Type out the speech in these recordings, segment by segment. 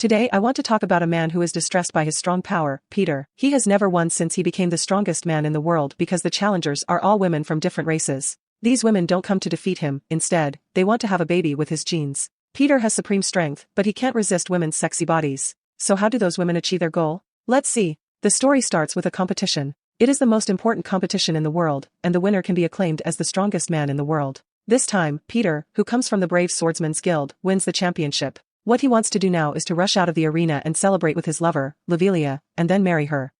Today I want to talk about a man who is distressed by his strong power, Peter. He has never won since he became the strongest man in the world because the challengers are all women from different races. These women don't come to defeat him, instead, they want to have a baby with his genes. Peter has supreme strength, but he can't resist women's sexy bodies. So how do those women achieve their goal? Let's see. The story starts with a competition. It is the most important competition in the world, and the winner can be acclaimed as the strongest man in the world. This time, Peter, who comes from the Brave Swordsman's Guild, wins the championship. What he wants to do now is to rush out of the arena and celebrate with his lover, Lovelia, and then marry her.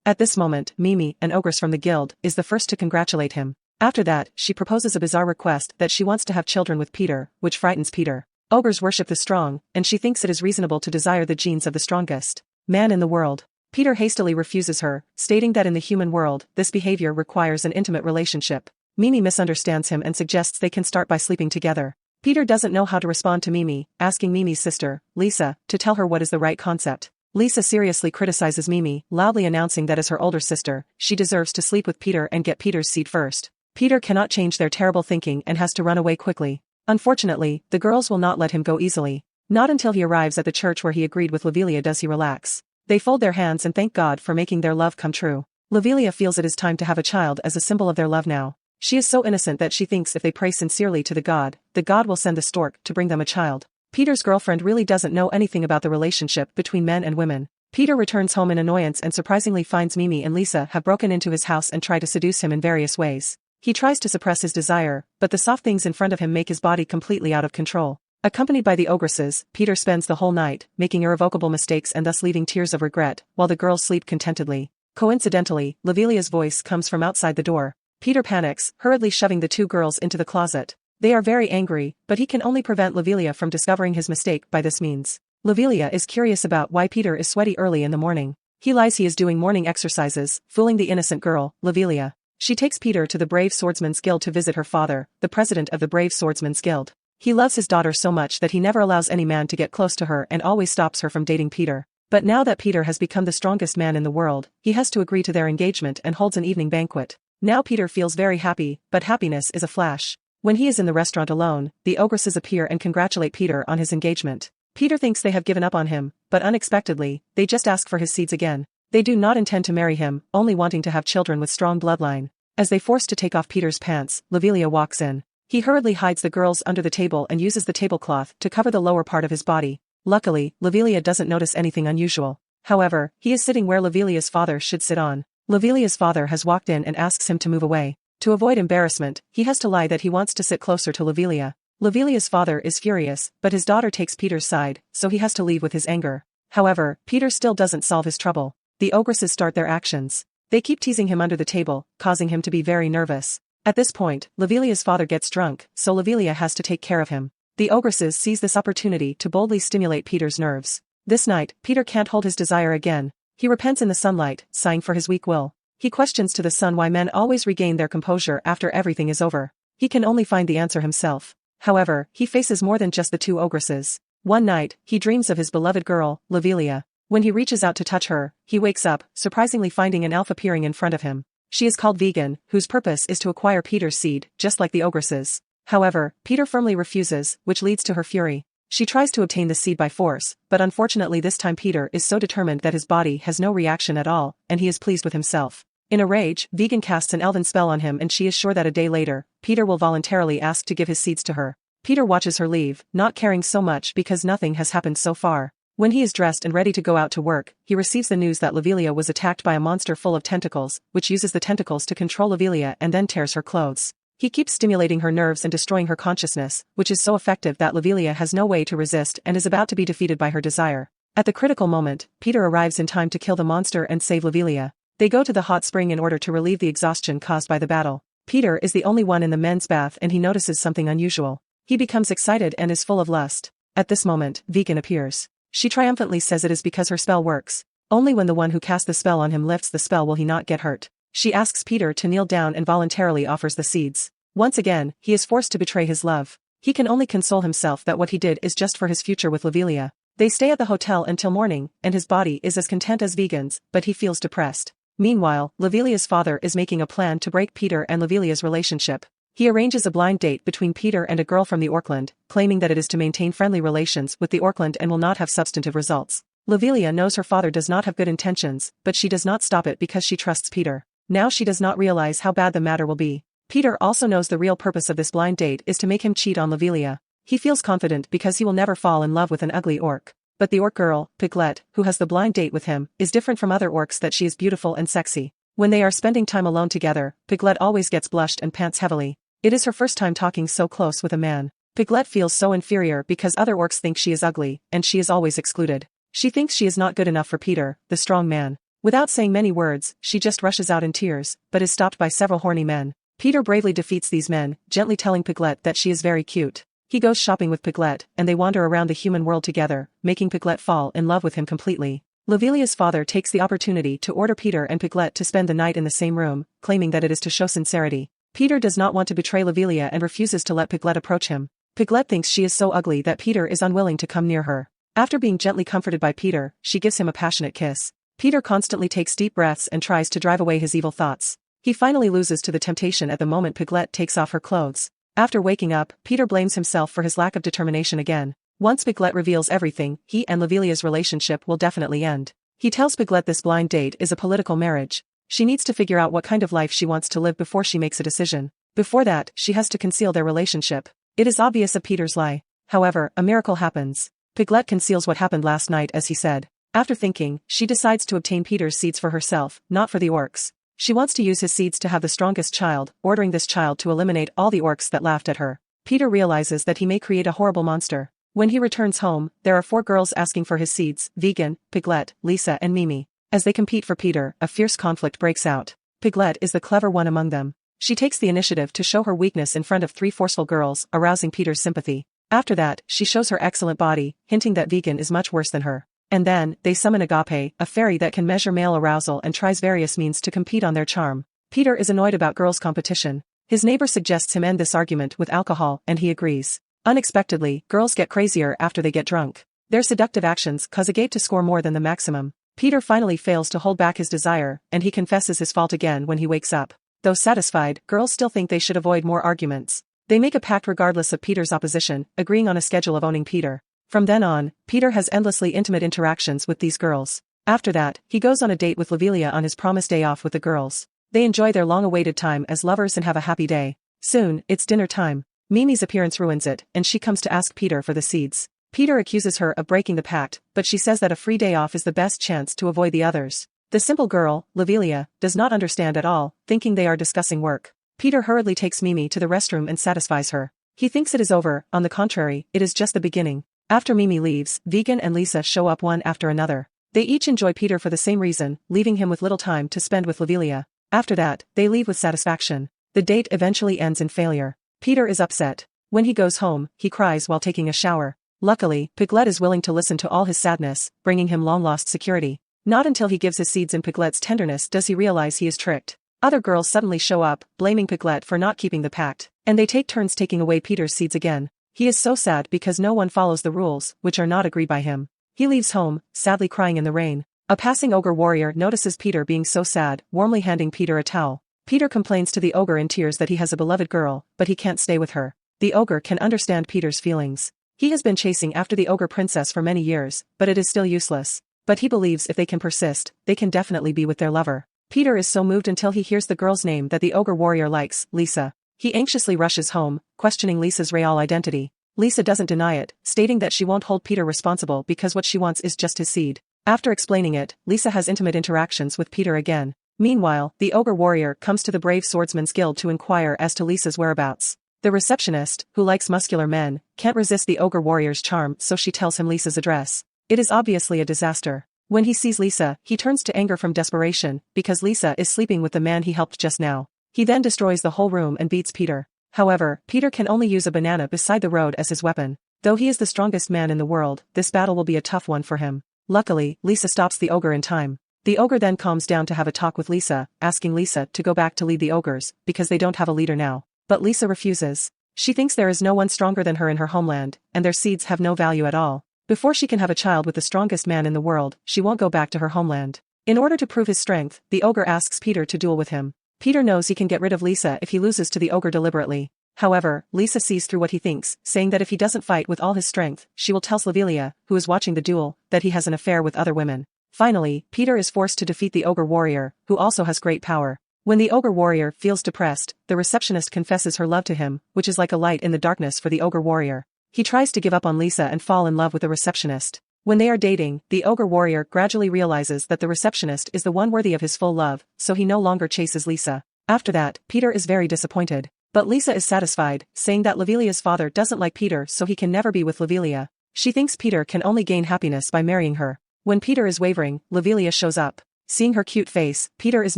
At this moment, Mimi, an ogress from the guild, is the first to congratulate him. After that, she proposes a bizarre request that she wants to have children with Peter, which frightens Peter. Ogres worship the strong, and she thinks it is reasonable to desire the genes of the strongest man in the world. Peter hastily refuses her, stating that in the human world, this behavior requires an intimate relationship. Mimi misunderstands him and suggests they can start by sleeping together. Peter doesn't know how to respond to Mimi, asking Mimi's sister, Lisa, to tell her what is the right concept. Lisa seriously criticizes Mimi, loudly announcing that as her older sister, she deserves to sleep with Peter and get Peter's seed first. Peter cannot change their terrible thinking and has to run away quickly. Unfortunately, the girls will not let him go easily. Not until he arrives at the church where he agreed with Lovelia does he relax. They fold their hands and thank God for making their love come true. Lovelia feels it is time to have a child as a symbol of their love now. She is so innocent that she thinks if they pray sincerely to the god will send the stork to bring them a child. Peter's girlfriend really doesn't know anything about the relationship between men and women. Peter returns home in annoyance and surprisingly finds Mimi and Lisa have broken into his house and try to seduce him in various ways. He tries to suppress his desire, but the soft things in front of him make his body completely out of control. Accompanied by the ogresses, Peter spends the whole night, making irrevocable mistakes and thus leaving tears of regret, while the girls sleep contentedly. Coincidentally, Lovelia's voice comes from outside the door. Peter panics, hurriedly shoving the two girls into the closet. They are very angry, but he can only prevent Lovelia from discovering his mistake by this means. Lovelia is curious about why Peter is sweaty early in the morning. He lies he is doing morning exercises, fooling the innocent girl, Lovelia. She takes Peter to the Brave Swordsman's Guild to visit her father, the president of the Brave Swordsman's Guild. He loves his daughter so much that he never allows any man to get close to her and always stops her from dating Peter. But now that Peter has become the strongest man in the world, he has to agree to their engagement and holds an evening banquet. Now Peter feels very happy, but happiness is a flash. When he is in the restaurant alone, the ogresses appear and congratulate Peter on his engagement. Peter thinks they have given up on him, but unexpectedly, they just ask for his seeds again. They do not intend to marry him, only wanting to have children with strong bloodline. As they force to take off Peter's pants, Lovelia walks in. He hurriedly hides the girls under the table and uses the tablecloth to cover the lower part of his body. Luckily, Lovelia doesn't notice anything unusual. However, he is sitting where Lovelia's father should sit on. Lovelia's father has walked in and asks him to move away. To avoid embarrassment, he has to lie that he wants to sit closer to Lovelia. Lovelia's father is furious, but his daughter takes Peter's side, so he has to leave with his anger. However, Peter still doesn't solve his trouble. The ogresses start their actions. They keep teasing him under the table, causing him to be very nervous. At this point, Lovelia's father gets drunk, so Lovelia has to take care of him. The ogresses seize this opportunity to boldly stimulate Peter's nerves. This night, Peter can't hold his desire again. He repents in the sunlight, sighing for his weak will. He questions to the sun why men always regain their composure after everything is over. He can only find the answer himself. However, he faces more than just the two ogresses. One night, he dreams of his beloved girl, Lovelia. When he reaches out to touch her, he wakes up, surprisingly finding an elf appearing in front of him. She is called Vegan, whose purpose is to acquire Peter's seed, just like the ogresses. However, Peter firmly refuses, which leads to her fury. She tries to obtain the seed by force, but unfortunately this time Peter is so determined that his body has no reaction at all, and he is pleased with himself. In a rage, Vegan casts an elven spell on him and she is sure that a day later, Peter will voluntarily ask to give his seeds to her. Peter watches her leave, not caring so much because nothing has happened so far. When he is dressed and ready to go out to work, he receives the news that Lovelia was attacked by a monster full of tentacles, which uses the tentacles to control Lovelia and then tears her clothes. He keeps stimulating her nerves and destroying her consciousness, which is so effective that Lovelia has no way to resist and is about to be defeated by her desire. At the critical moment, Peter arrives in time to kill the monster and save Lovelia. They go to the hot spring in order to relieve the exhaustion caused by the battle. Peter is the only one in the men's bath and he notices something unusual. He becomes excited and is full of lust. At this moment, Vegan appears. She triumphantly says it is because her spell works. Only when the one who cast the spell on him lifts the spell will he not get hurt. She asks Peter to kneel down and voluntarily offers the seeds. Once again, he is forced to betray his love. He can only console himself that what he did is just for his future with Lovelia. They stay at the hotel until morning, and his body is as content as Vegan's, but he feels depressed. Meanwhile, Lovelia's father is making a plan to break Peter and Lovelia's relationship. He arranges a blind date between Peter and a girl from the Orkland, claiming that it is to maintain friendly relations with the Orkland and will not have substantive results. Lovelia knows her father does not have good intentions, but she does not stop it because she trusts Peter. Now she does not realize how bad the matter will be. Peter also knows the real purpose of this blind date is to make him cheat on Lovelia. He feels confident because he will never fall in love with an ugly orc. But the orc girl, Piglet, who has the blind date with him, is different from other orcs that she is beautiful and sexy. When they are spending time alone together, Piglet always gets blushed and pants heavily. It is her first time talking so close with a man. Piglet feels so inferior because other orcs think she is ugly, and she is always excluded. She thinks she is not good enough for Peter, the strong man. Without saying many words, she just rushes out in tears, but is stopped by several horny men. Peter bravely defeats these men, gently telling Piglet that she is very cute. He goes shopping with Piglet, and they wander around the human world together, making Piglet fall in love with him completely. Lovelia's father takes the opportunity to order Peter and Piglet to spend the night in the same room, claiming that it is to show sincerity. Peter does not want to betray Lovelia and refuses to let Piglet approach him. Piglet thinks she is so ugly that Peter is unwilling to come near her. After being gently comforted by Peter, she gives him a passionate kiss. Peter constantly takes deep breaths and tries to drive away his evil thoughts. He finally loses to the temptation at the moment Piglet takes off her clothes. After waking up, Peter blames himself for his lack of determination again. Once Piglet reveals everything, he and Lovelia's relationship will definitely end. He tells Piglet this blind date is a political marriage. She needs to figure out what kind of life she wants to live before she makes a decision. Before that, she has to conceal their relationship. It is obvious of Peter's lie. However, a miracle happens. Piglet conceals what happened last night as he said. After thinking, she decides to obtain Peter's seeds for herself, not for the orcs. She wants to use his seeds to have the strongest child, ordering this child to eliminate all the orcs that laughed at her. Peter realizes that he may create a horrible monster. When he returns home, there are 4 girls asking for his seeds: Vegan, Piglet, Lisa and Mimi. As they compete for Peter, a fierce conflict breaks out. Piglet is the clever one among them. She takes the initiative to show her weakness in front of 3 forceful girls, arousing Peter's sympathy. After that, she shows her excellent body, hinting that Vegan is much worse than her. And then, they summon Agape, a fairy that can measure male arousal and tries various means to compete on their charm. Peter is annoyed about girls' competition. His neighbor suggests him end this argument with alcohol, and he agrees. Unexpectedly, girls get crazier after they get drunk. Their seductive actions cause Agape to score more than the maximum. Peter finally fails to hold back his desire, and he confesses his fault again when he wakes up. Though satisfied, girls still think they should avoid more arguments. They make a pact regardless of Peter's opposition, agreeing on a schedule of owning Peter. From then on, Peter has endlessly intimate interactions with these girls. After that, he goes on a date with Lovelia on his promised day off with the girls. They enjoy their long-awaited time as lovers and have a happy day. Soon, it's dinner time. Mimi's appearance ruins it, and she comes to ask Peter for the seeds. Peter accuses her of breaking the pact, but she says that a free day off is the best chance to avoid the others. The simple girl, Lovelia, does not understand at all, thinking they are discussing work. Peter hurriedly takes Mimi to the restroom and satisfies her. He thinks it is over, on the contrary, it is just the beginning. After Mimi leaves, Vegan and Lisa show up one after another. They each enjoy Peter for the same reason, leaving him with little time to spend with Lovelia. After that, they leave with satisfaction. The date eventually ends in failure. Peter is upset. When he goes home, he cries while taking a shower. Luckily, Piglet is willing to listen to all his sadness, bringing him long-lost security. Not until he gives his seeds in Piglet's tenderness does he realize he is tricked. Other girls suddenly show up, blaming Piglet for not keeping the pact, and they take turns taking away Peter's seeds again. He is so sad because no one follows the rules, which are not agreed by him. He leaves home, sadly crying in the rain. A passing ogre warrior notices Peter being so sad, warmly handing Peter a towel. Peter complains to the ogre in tears that he has a beloved girl, but he can't stay with her. The ogre can understand Peter's feelings. He has been chasing after the ogre princess for many years, but it is still useless. But he believes if they can persist, they can definitely be with their lover. Peter is so moved until he hears the girl's name that the ogre warrior likes, Lisa. He anxiously rushes home, questioning Lisa's real identity. Lisa doesn't deny it, stating that she won't hold Peter responsible because what she wants is just his seed. After explaining it, Lisa has intimate interactions with Peter again. Meanwhile, the ogre warrior comes to the Brave Swordsman's Guild to inquire as to Lisa's whereabouts. The receptionist, who likes muscular men, can't resist the ogre warrior's charm, so she tells him Lisa's address. It is obviously a disaster. When he sees Lisa, he turns to anger from desperation, because Lisa is sleeping with the man he helped just now. He then destroys the whole room and beats Peter. However, Peter can only use a banana beside the road as his weapon. Though he is the strongest man in the world, this battle will be a tough one for him. Luckily, Lisa stops the ogre in time. The ogre then calms down to have a talk with Lisa, asking Lisa to go back to lead the ogres, because they don't have a leader now. But Lisa refuses. She thinks there is no one stronger than her in her homeland, and their seeds have no value at all. Before she can have a child with the strongest man in the world, she won't go back to her homeland. In order to prove his strength, the ogre asks Peter to duel with him. Peter knows he can get rid of Lisa if he loses to the ogre deliberately. However, Lisa sees through what he thinks, saying that if he doesn't fight with all his strength, she will tell Slavilia, who is watching the duel, that he has an affair with other women. Finally, Peter is forced to defeat the ogre warrior, who also has great power. When the ogre warrior feels depressed, the receptionist confesses her love to him, which is like a light in the darkness for the ogre warrior. He tries to give up on Lisa and fall in love with the receptionist. When they are dating, the ogre warrior gradually realizes that the receptionist is the one worthy of his full love, so he no longer chases Lisa. After that, Peter is very disappointed. But Lisa is satisfied, saying that Lavilia's father doesn't like Peter so he can never be with Lavilia. She thinks Peter can only gain happiness by marrying her. When Peter is wavering, Lavilia shows up. Seeing her cute face, Peter is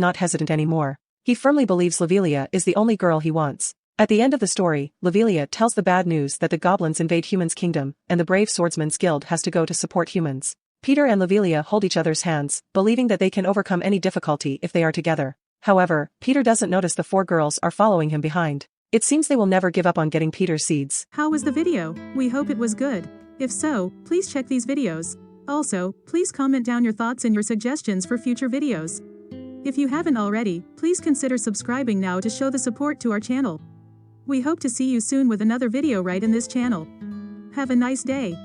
not hesitant anymore. He firmly believes Lavilia is the only girl he wants. At the end of the story, Lavilia tells the bad news that the goblins invade humans' kingdom, and the brave swordsman's guild has to go to support humans. Peter and Lavilia hold each other's hands, believing that they can overcome any difficulty if they are together. However, Peter doesn't notice the 4 girls are following him behind. It seems they will never give up on getting Peter's seeds. How was the video? We hope it was good. If so, please check these videos. Also, please comment down your thoughts and your suggestions for future videos. If you haven't already, please consider subscribing now to show the support to our channel. We hope to see you soon with another video right in this channel. Have a nice day.